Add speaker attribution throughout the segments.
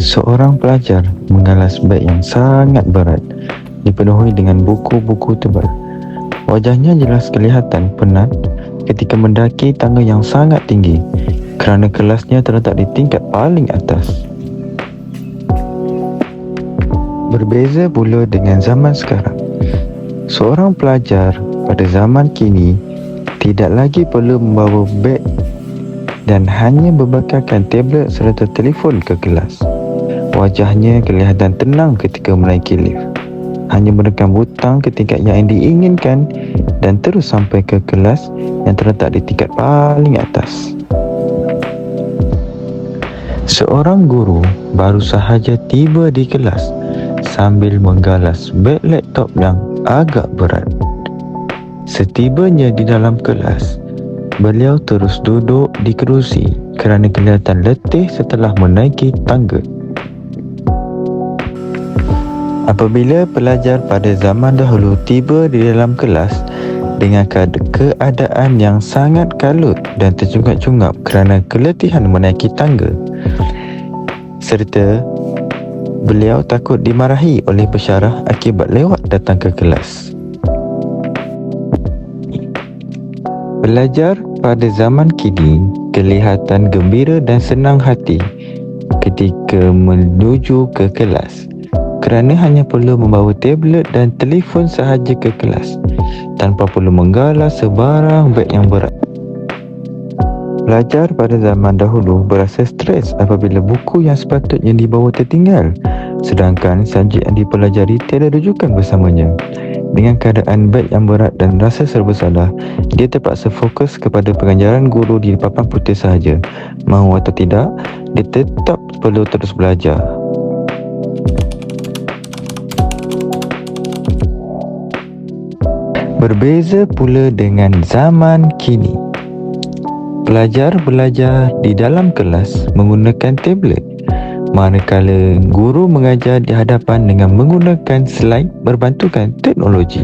Speaker 1: Seorang pelajar mengalas beg yang sangat berat, dipenuhi dengan buku-buku tebal. Wajahnya jelas kelihatan penat ketika mendaki tangga yang sangat tinggi kerana kelasnya terletak di tingkat paling atas. Berbeza pula dengan zaman sekarang. Seorang pelajar pada zaman kini tidak lagi perlu membawa beg dan hanya berbekalkan tablet serta telefon ke kelas. Wajahnya kelihatan tenang ketika menaiki lift. Hanya menekan butang ke tingkat yang diinginkan dan terus sampai ke kelas yang terletak di tingkat paling atas. Seorang guru baru sahaja tiba di kelas sambil menggalas beg laptop yang agak berat. Setibanya di dalam kelas, beliau terus duduk di kerusi kerana kelihatan letih setelah menaiki tangga. Apabila pelajar pada zaman dahulu tiba di dalam kelas dengan keadaan yang sangat kalut dan tercungap-cungap kerana keletihan menaiki tangga, serta beliau takut dimarahi oleh pesyarah akibat lewat datang ke kelas. Pelajar pada zaman kini kelihatan gembira dan senang hati ketika menuju ke kelas kerana hanya perlu membawa tablet dan telefon sahaja ke kelas tanpa perlu menggalas sebarang beg yang berat. Pelajar pada zaman dahulu berasa stres apabila buku yang sepatutnya dibawa tertinggal, sedangkan subjek yang dipelajari tiada rujukan bersamanya. Dengan keadaan beg yang berat dan rasa serba salah, dia terpaksa fokus kepada pengajaran guru di papan putih sahaja. Mahu atau tidak, dia tetap perlu terus belajar. Berbeza pula dengan zaman kini. Pelajar belajar di dalam kelas menggunakan tablet, manakala guru mengajar di hadapan dengan menggunakan slide berbantukan teknologi.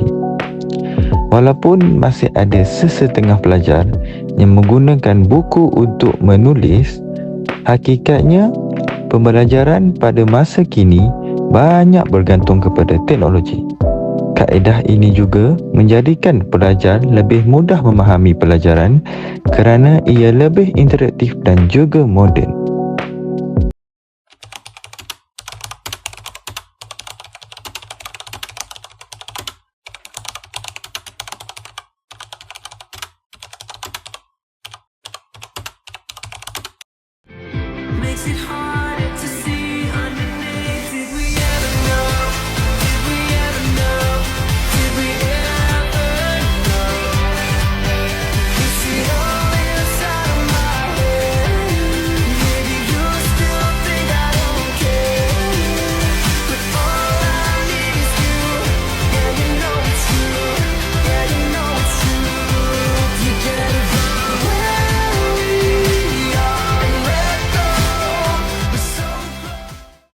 Speaker 1: Walaupun masih ada sesetengah pelajar yang menggunakan buku untuk menulis, hakikatnya pembelajaran pada masa kini banyak bergantung kepada teknologi. Kaedah ini juga menjadikan pelajar lebih mudah memahami pelajaran kerana ia lebih interaktif dan juga moden.
Speaker 2: Makes it hard.